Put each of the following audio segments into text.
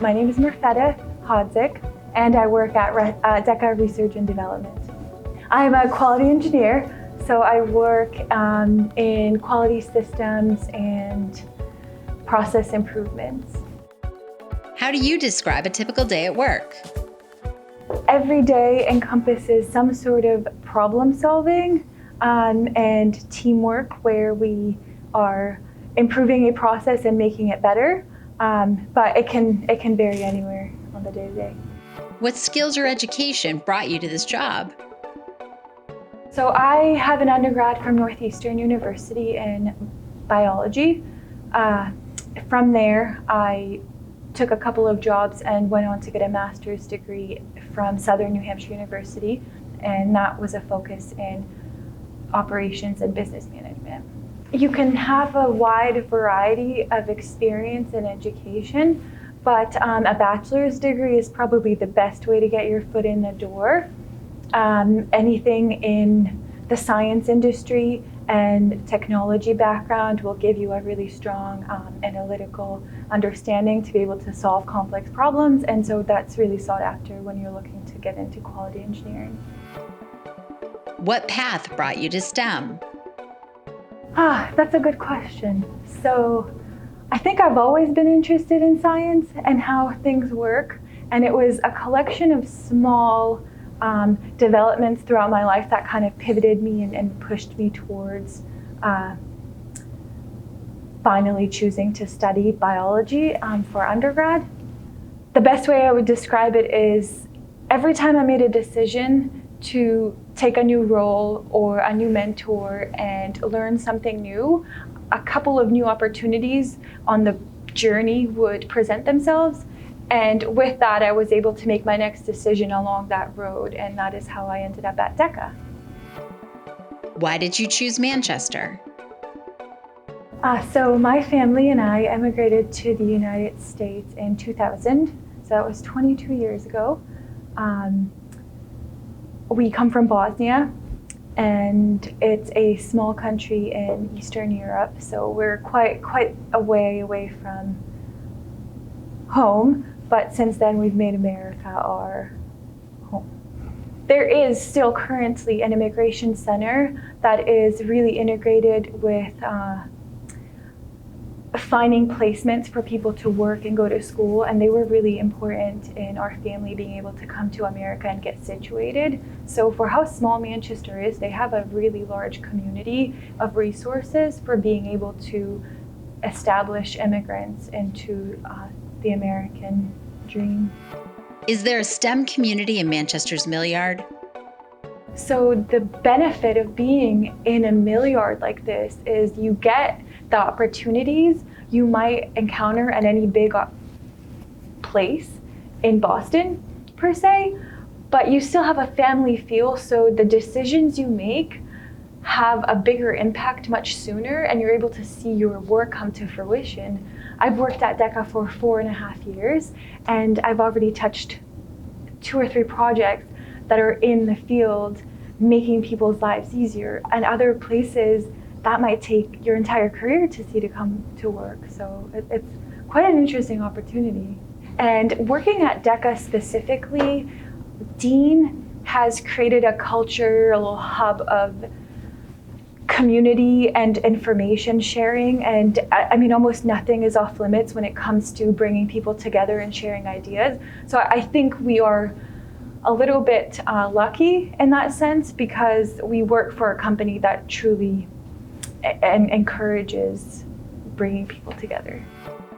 My name is Mirfeta Hodzic, and I work at DEKA Research and Development. I'm a quality engineer, so I work in quality systems and process improvements. How do you describe a typical day at work? Every day encompasses some sort of problem solving and teamwork where we are improving a process and making it better, but it can vary anywhere on the day-to-day. What skills or education brought you to this job? So I have an undergrad from Northeastern University in biology. From there, I took a couple of jobs and went on to get a master's degree from Southern New Hampshire University, and that was a focus in operations and business management. You can have a wide variety of experience in education, but a bachelor's degree is probably the best way to get your foot in the door. Anything in the science industry and technology background will give you a really strong analytical understanding to be able to solve complex problems, and so that's really sought after when you're looking to get into quality engineering. What path brought you to STEM? That's a good question. So I think I've always been interested in science and how things work, and it was a collection of small developments throughout my life that kind of pivoted me and pushed me towards finally choosing to study biology for undergrad. The best way I would describe it is every time I made a decision to take a new role or a new mentor and learn something new, a couple of new opportunities on the journey would present themselves. And with that, I was able to make my next decision along that road, and that is how I ended up at DEKA. Why did you choose Manchester? So my family and I emigrated to the United States in 2000, so that was 22 years ago. We come from Bosnia, and it's a small country in Eastern Europe, so we're quite a way away from home. But since then, we've made America our home. There is still currently an immigration center that is really integrated with finding placements for people to work and go to school, and they were really important in our family being able to come to America and get situated. So for how small Manchester is, they have a really large community of resources for being able to establish immigrants into the American dream. Is there a STEM community in Manchester's Millyard? So the benefit of being in a Millyard like this is you get the opportunities you might encounter at any big place in Boston, per se, but you still have a family feel, so the decisions you make have a bigger impact much sooner, and you're able to see your work come to fruition. I've worked at DEKA for 4.5 years, and I've already touched 2 or 3 projects that are in the field making people's lives easier, and other places that might take your entire career to see to come to work. So it's quite an interesting opportunity. And working at DEKA specifically, Dean has created a culture, a little hub of community and information sharing, and I mean almost nothing is off limits when it comes to bringing people together and sharing ideas. So I think we are a little bit lucky in that sense, because we work for a company that truly encourages bringing people together.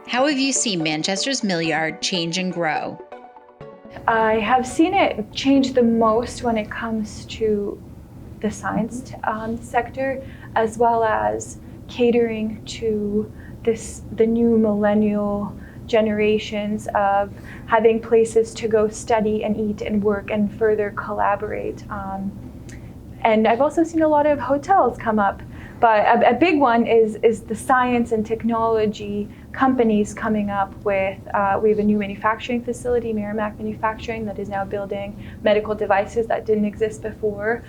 How have you seen Manchester's Millyard change and grow? I have seen it change the most when it comes to the science sector, as well as catering to the new millennial generations of having places to go study and eat and work and further collaborate. And I've also seen a lot of hotels come up, but a big one is the science and technology companies coming up with, we have a new manufacturing facility, Merrimack Manufacturing, that is now building medical devices that didn't exist before.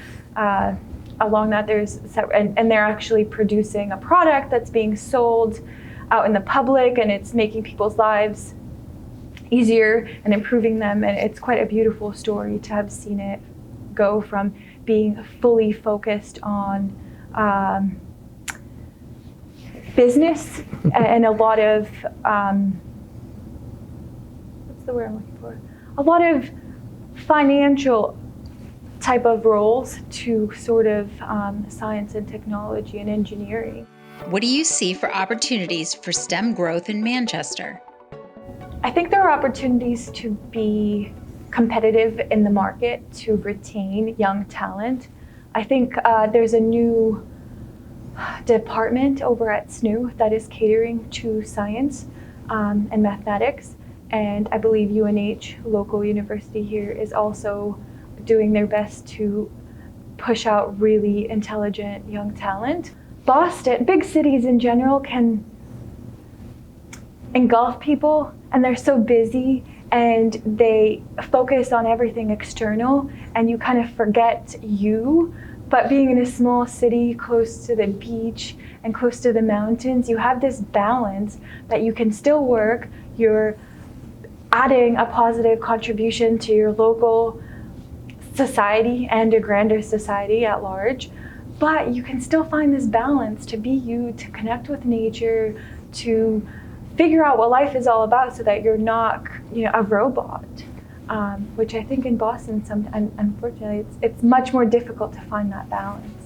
Along that, and they're actually producing a product that's being sold out in the public, and it's making people's lives easier and improving them. And it's quite a beautiful story to have seen it go from being fully focused on business and a lot of, what's the word I'm looking for? A lot of financial type of roles to sort of science and technology and engineering. What do you see for opportunities for STEM growth in Manchester? I think there are opportunities to be competitive in the market to retain young talent. I think there's a new department over at SNU that is catering to science and mathematics. And I believe UNH, local university here, is also doing their best to push out really intelligent young talent. Boston, big cities in general, can engulf people, and they're so busy and they focus on everything external, and you kind of forget you. But being in a small city close to the beach and close to the mountains, you have this balance that you can still work, you're adding a positive contribution to your local society and a grander society at large, but you can still find this balance to be you, to connect with nature, to figure out what life is all about so that you're not, a robot, which I think in Boston, unfortunately, it's much more difficult to find that balance.